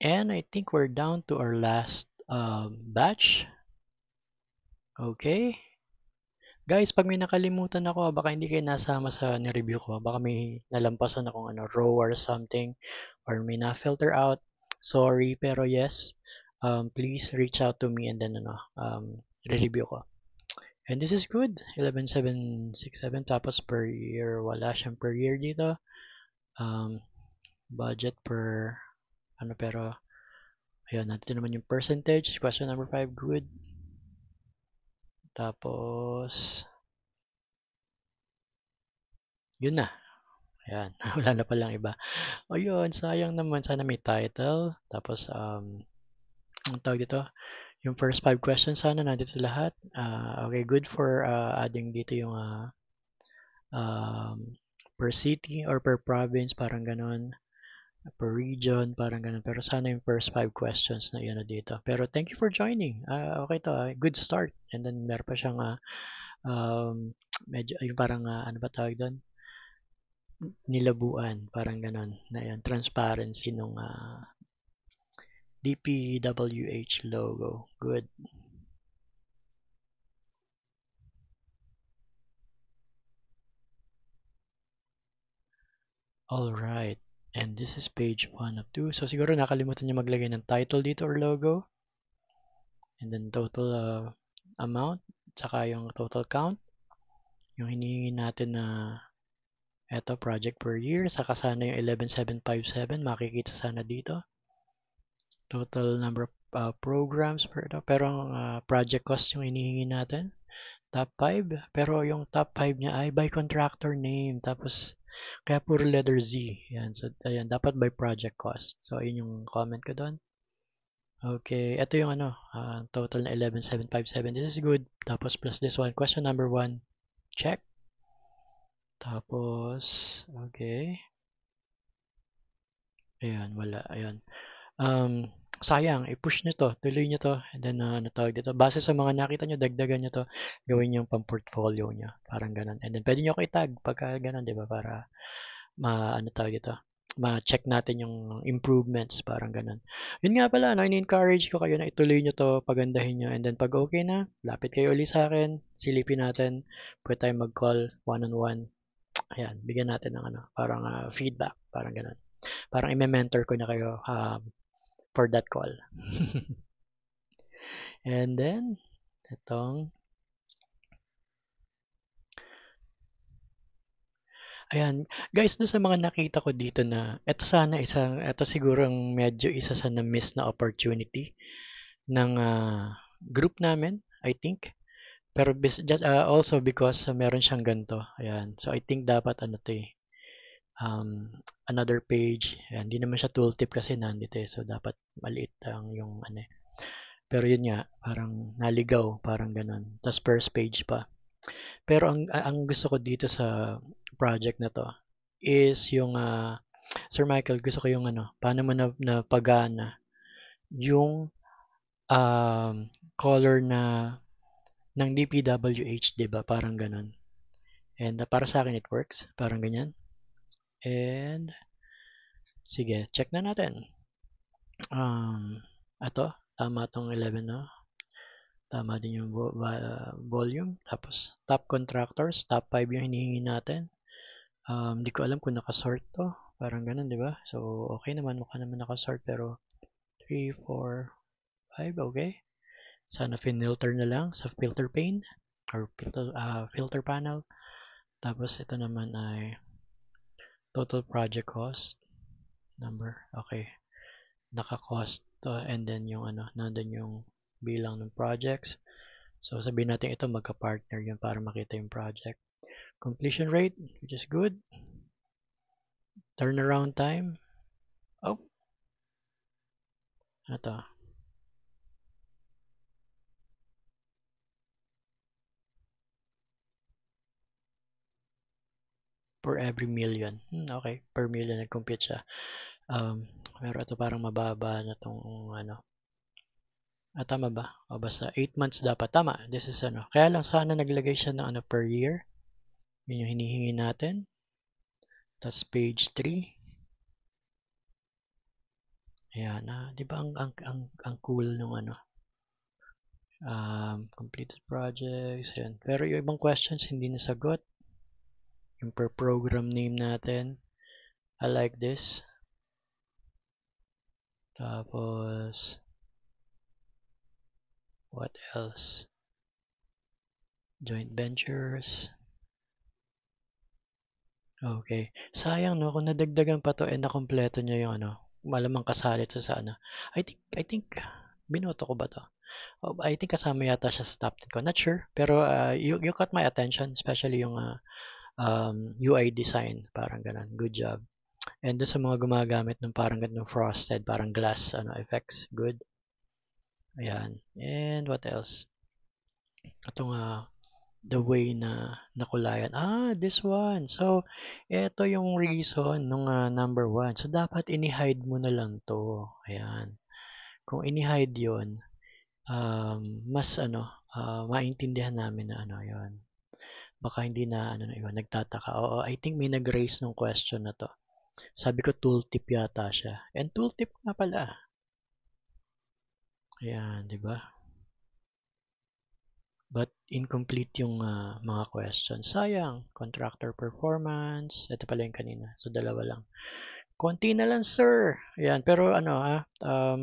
And I think we're down to our last batch. Okay. Guys, pag may nakalimutan ako, baka hindi kayo nasama sa ni-review ko. Baka may nalampasan akong row or something, or may na-filter out. Sorry, pero yes, please reach out to me and then re-review ko. And this is good. 11,767 tapos per year. Wala siyang per year dito. Um, budget per pero ayun, natin naman yung percentage. Question number 5, good. Tapos yun na. Ayan, wala na palang iba. Ayun, sayang naman. Sana may title. Tapos, ang tawag dito, yung first 5 questions sana nandito lahat. Okay, good for adding dito yung um, per city or per province, parang ganon. Per region, parang ganon. Pero sana yung first 5 questions na yun na dito. Pero thank you for joining. Okay to, good start. And then meron pa siyang medyo, yung parang, ano ba tawag doon? Nilabuan, parang ganon. Na yun, transparency nung DPWH logo. Good. Alright. And this is page 1 of 2. So siguro nakalimutan niyo maglagay ng title dito or logo. And then total amount. Tsaka yung total count. Yung hinihingi natin na eto project per year. Saka sana yung 11,757. Makikita sana dito. Total number of programs per ito. Pero ang project cost yung hinihingi natin. Top 5. Pero yung top 5 niya ay by contractor name. Tapos kaya puro letter Z. Yan. So, ayan. Dapat by project cost. So, yun yung comment ko doon. Okay. Ito yung total na 11,757. This is good. Tapos plus this one. Question number 1. Check. Tapos, okay. Ayan. Wala. Ayan. Sayang. I-push nyo to. Tuloy nyo to. And then, tawag dito. Base sa mga nakita nyo, dagdagan nyo to. Gawin yung pang-portfolio nyo. Parang ganun. And then, pwede nyo ako i-tag pagka ganun, di ba? Para tawag ito, ma-check natin yung improvements, parang ganun. Yun nga pala, in-encourage ko kayo na ituloy nyo to, pagandahin nyo, and then pag okay na, lapit kayo uli sa akin, silipin natin, pwede tayo mag-call one-on-one. Ayan, bigyan natin ng parang feedback, parang ganun. Parang i-mentor ko na kayo for that call. And then, itong ayan, guys, doon sa mga nakita ko dito na ito siguro ang medyo isa sa na-miss na opportunity ng group namin, I think. Pero also because meron siyang ganito. Ayan. So I think dapat another page. Ayan, hindi naman siya tooltip kasi nandito eh. So dapat maliit lang yung Pero yun nga, parang naligaw, parang ganun. Tapos first page pa. Pero ang gusto ko dito sa project na to is yung Sir Michael, gusto ko yung paano mo na pagana yung color ng DPWH, 'di ba? Parang ganun. And para sa akin it works, parang ganyan. And sige, check na natin. Ito, tama tong 11, no? Tama din yung volume. Tapos top contractors, top 5 yung hinihingi natin. Di ko alam kung nakasort to. Parang ganun, di ba? So, okay naman. Mukha naman nakasort. Pero, 3, 4, 5. Okay. Sana filter na lang sa filter pane or filter panel. Tapos, ito naman ay total project cost number. Okay. Naka-cost to. And then, yung nandun yung bilang ng projects. So, sabihin natin ito magka-partner yun para makita yung project. Completion rate, which is good. Turnaround time. Oh, ano to? Per every million. Okay, per million nag-compute siya. Pero ito parang mababa na tong tama ba? O basta 8 months dapat. Tama, this is Kaya lang sana naglagay siya ng per year. Yun yung hinihingi natin. Tapos page 3. Ayan, di ba ang cool nung ano, completed projects, ayan. Pero yung ibang questions hindi nasagot. Yung per program name natin, I like this. Tapos, what else? Joint ventures. Okay. Sayang no, kung nadagdagan pa to and nakompleto niya yung ano, malamang kasali to sa ano. I think, binoto ko ba to? Oh, I think kasama yata siya sa top 10 ko. Not sure. Pero you caught my attention, especially yung UI design. Parang ganun. Good job. And doon sa mga gumagamit ng parang ganun frosted, parang glass effects. Good. Ayan. And what else? Ito nga, the way na nakulayan. This one. So, ito yung reason nung number one. So, dapat ini-hide mo na lang to. Ayan. Kung ini-hide yun, mas maintindihan namin na ano yun. Baka hindi na ano na yun, nagtataka. Oo, I think may nag-raise ng question na to. Sabi ko tooltip yata siya. And tooltip nga pala. Ayan, di ba? But incomplete yung mga questions. Sayang. Contractor performance. Ito pala yung kanina. So, dalawa lang. Konti na lang, sir. Ayan. Pero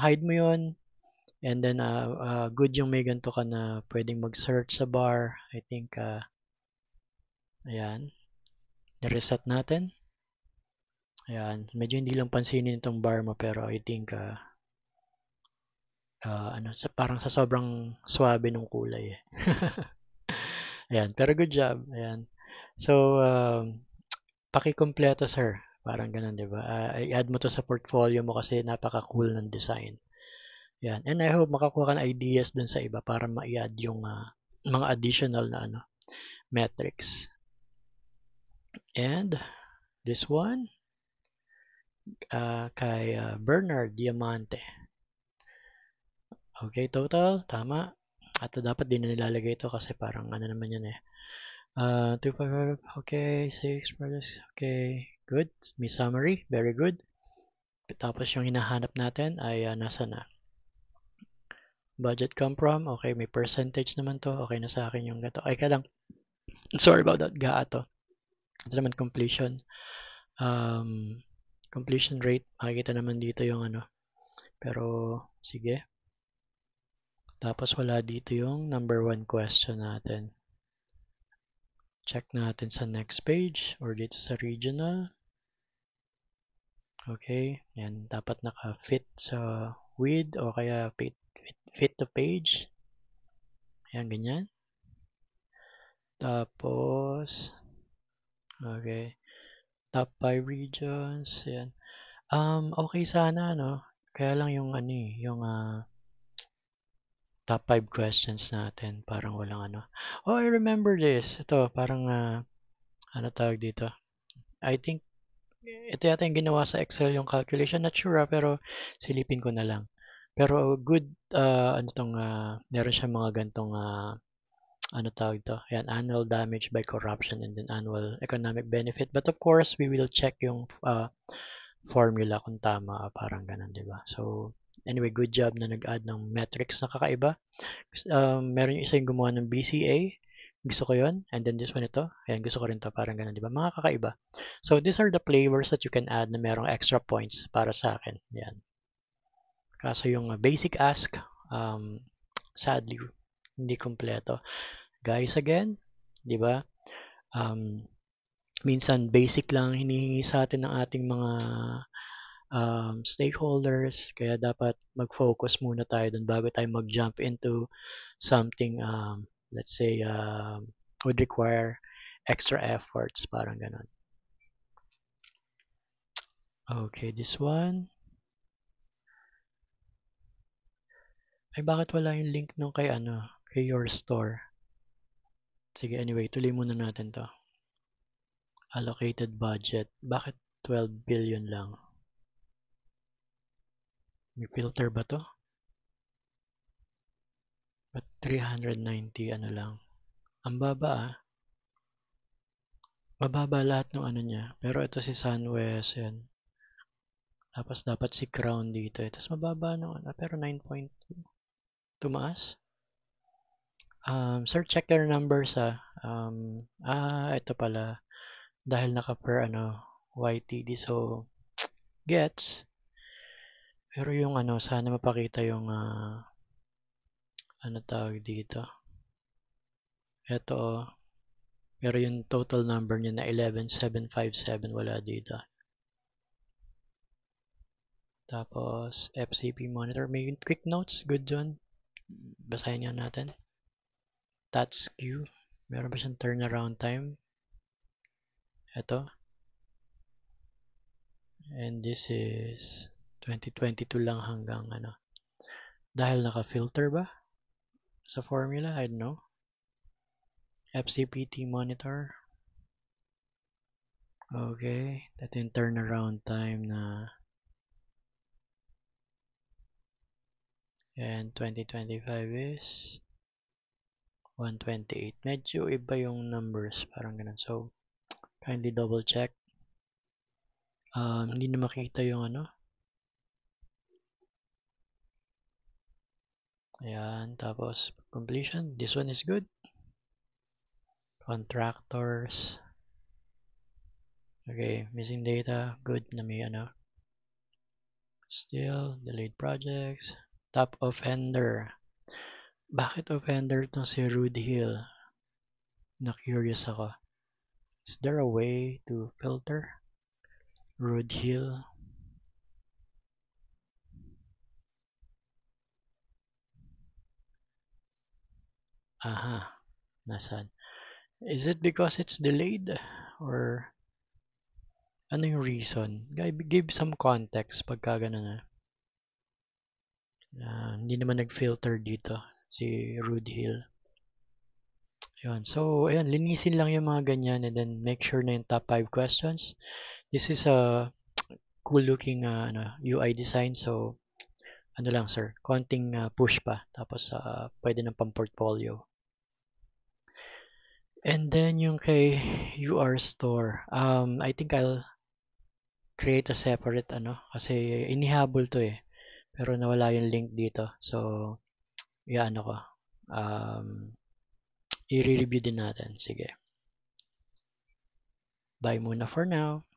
hide mo yun. And then, good yung may ganito ka na pwedeng mag-search sa bar. I think, ayan. Nireset natin. Ayan. Medyo hindi lang pansinin itong bar mo pero I think, parang sa sobrang swabe ng kulay eh. Ayan. Pero good job. Ayan. So, pakikumpleto sir. Parang ganun, di ba? I-add mo to sa portfolio mo kasi napaka-cool ng design. Yan. And I hope makakuha ka ng ideas dun sa iba para ma-add yung mga additional na metrics. And this one, kay Bernard Diamante. Okay, total, tama. At dapat din na nilalagay ito kasi parang ano naman yan eh. 2.5, okay, 6 projects, okay, good. May summary, very good. Tapos yung hinahanap natin ay nasa na. Budget come from, okay, may percentage naman to, okay na sa akin yung gato. Ay, ka lang, sorry about that, to. Ito naman completion. Completion rate, makikita naman dito yung ano. Pero, sige. Tapos wala dito yung number one question natin. Check natin sa next page or dito sa regional. Okay, yan. Dapat naka-fit sa width o kaya fit to page. Ayan, ganyan. Tapos, okay. Top 5 regions. Ayan. Okay sana, no? Kaya lang yung yung top 5 questions natin. Parang walang ano. Oh, I remember this. Ito, parang, ano tawag dito? I think, ito yata yung ginawa sa Excel yung calculation. Not sure, pero silipin ko na lang. Pero good, meron siya mga gantong, ano tawag to? Yan, annual damage by corruption and then annual economic benefit. But of course, we will check yung formula kung tama, parang ganun, di ba? So, anyway, good job na nag-add ng metrics na kakaiba. Meron yung isa yung gumawa ng BCA. Gusto ko yon. And then this one ito. Ayan, gusto ko rin to. Parang ganun, di ba? Mga kakaiba. So, these are the flavors that you can add na merong extra points para sa akin. Yan. Kaso yung basic ask, sadly, hindi kompleto. Guys, again, di ba? Minsan, basic lang hinihingi sa atin ng ating mga stakeholders. Kaya dapat mag-focus muna tayo dun bago tayo mag-jump into something, let's say, would require extra efforts. Parang ganun. Okay, this one. Ay, bakit wala yung link nung kay your store? Sige, anyway, tuloy muna natin to. Allocated budget. Bakit 12 billion lang? May filter ba to? But 390 ano lang. Ang baba Mababa lahat ng ano niya. Pero ito si Sunwest, yan. Tapos dapat si crown dito. Tapos mababa naman. Pero 9.2. Tumaas. Sir, check your numbers ito pala. Dahil naka per YTD. So, gets. Pero yung sana mapakita yung ano tawag dito. Ito pero yung total number niya na 11,757 wala dito. Tapos FCP monitor, may quick notes, good dyan. Basahin nga natin. Touch queue, meron ba siyang turnaround time? Ito. And this is 2022 lang hanggang dahil naka-filter ba sa formula? I don't know. FCPT monitor. Okay, ito yung turnaround time na and 2025 is 128. Medyo iba yung numbers, parang ganun. So, kindly double check. Hindi na makita yung Ayan, tapos completion. This one is good. Contractors. Okay, missing data. Good na may Still, delayed projects. Top offender. Bakit offender tong si Rude Hill? Na-curious ako. Is there a way to filter? Rude Hill. Aha. Nasaan? Is it because it's delayed? Or ano yung reason? Give some context pagka ganun na. Hindi naman nag-filter dito si Rude Hill. Yun. So, ayun, linisin lang yung mga ganyan and then make sure na yung top 5 questions. This is a cool looking UI design. So, ano lang sir, konting push pa. Tapos, pwede ng pang-portfolio. And then yung kay UR Store, I think I'll create a separate kasi inihabol to eh. Pero nawala yung link dito. So, ko. I-review din natin. Sige. Bye muna for now.